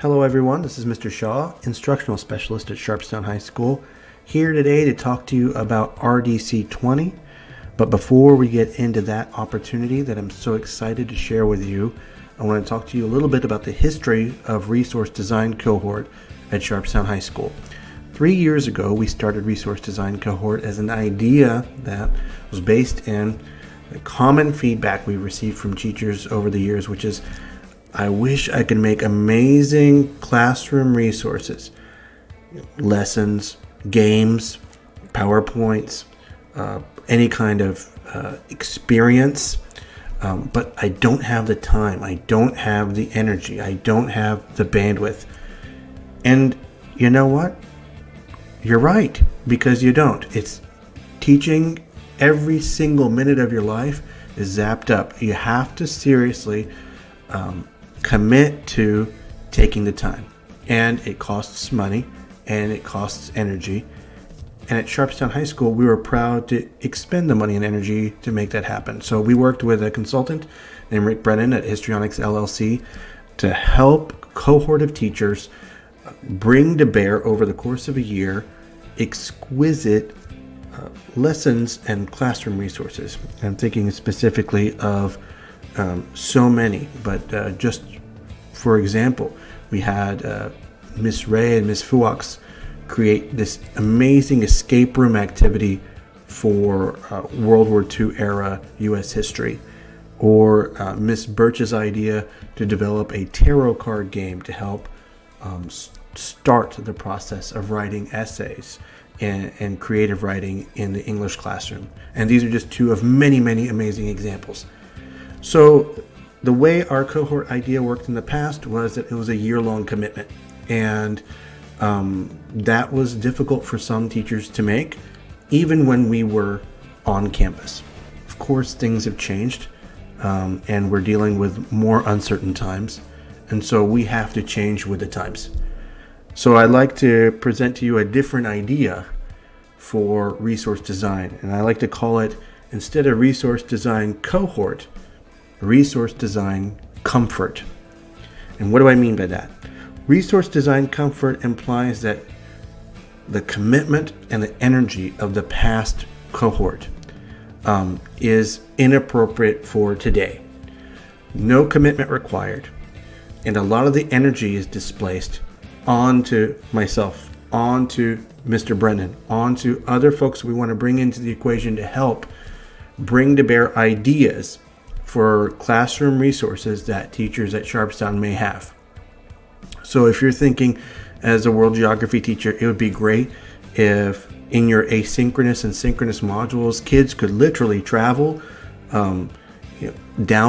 Hello everyone, this is Mr. Shah, Instructional Specialist at Sharpstown High School, here today to talk to you about RDC 20. But before we get into that opportunity that I'm so excited to share with you, I want to talk to you a little bit about the history of Resource Design Cohort at Sharpstown High School. 3 years ago, we started Resource Design Cohort as an idea that was based in the common feedback we received from teachers over the years, which is, I wish I could make amazing classroom resources, lessons, games, PowerPoints, any kind of experience, but I don't have the time, I don't have the energy, I don't have the bandwidth. And you know what? You're right, because you don't. It's teaching every single minute of your life is zapped up. You have to seriously commit to taking the time, and it costs money and it costs energy. And at Sharpstown High School, we were proud to expend the money and energy to make that happen. So we worked with a consultant named Rick Brennan at Histrionics LLC to help a cohort of teachers bring to bear over the course of a year exquisite lessons and classroom resources. I'm thinking specifically of so many, but just for example, we had Miss Ray and Miss Fuox create this amazing escape room activity for World War II era U.S. history, or Miss Birch's idea to develop a tarot card game to help start the process of writing essays and creative writing in the English classroom. And these are just two of many, many amazing examples. So the way our cohort idea worked in the past was that it was a year-long commitment, and that was difficult for some teachers to make, even when we were on campus. Of course, things have changed, and we're dealing with more uncertain times, and so we have to change with the times. So I'd like to present to you a different idea for resource design, and I like to call it, instead of Resource Design Cohort, Resource Design Comfort. And what do I mean by that? Resource Design Comfort implies that the commitment and the energy of the past cohort is inappropriate for today. No commitment required. And a lot of the energy is displaced onto myself, onto Mr. Brennan, onto other folks we want to bring into the equation to help bring to bear ideas for classroom resources that teachers at Sharpstown may have. So if you're thinking as a world geography teacher, it would be great if in your asynchronous and synchronous modules, kids could literally travel down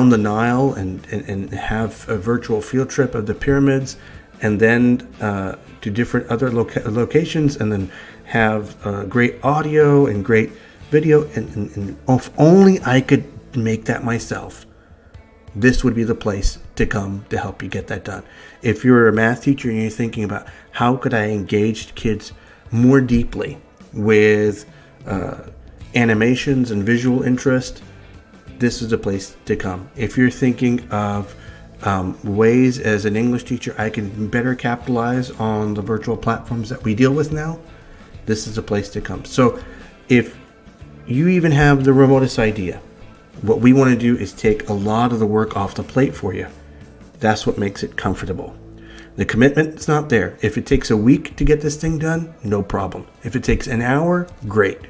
the Nile and have a virtual field trip of the pyramids, and then to different other locations, and then have great audio and great video. And if only I could make that myself, this would be the place to come to help you get that done. If you're a math teacher and you're thinking about how could I engage kids more deeply with animations and visual interest, this is the place to come. If you're thinking of ways as an English teacher I can better capitalize on the virtual platforms that we deal with now, this is the place to come. So if you even have the remotest idea, what we want to do is take a lot of the work off the plate for you. That's what makes it comfortable. The commitment is not there. If it takes a week to get this thing done, no problem. If it takes an hour, great.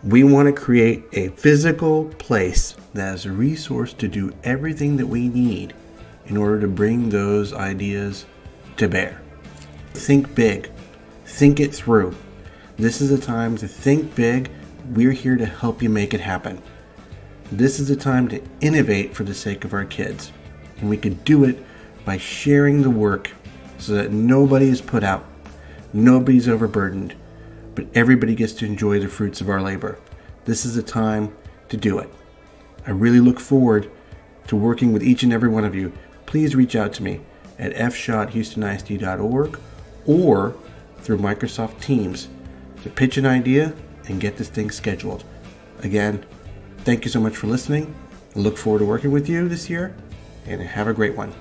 We want to create a physical place that has a resource to do everything that we need in order to bring those ideas to bear. Think big. Think it through. This is the time to think big. We're here to help you make it happen. This is the time to innovate for the sake of our kids. And we can do it by sharing the work so that nobody is put out, nobody's overburdened, but everybody gets to enjoy the fruits of our labor. This is the time to do it. I really look forward to working with each and every one of you. Please reach out to me at fshot@houstonisd.org or through Microsoft Teams to pitch an idea and get this thing scheduled. Again, thank you so much for listening. I look forward to working with you this year, and have a great one.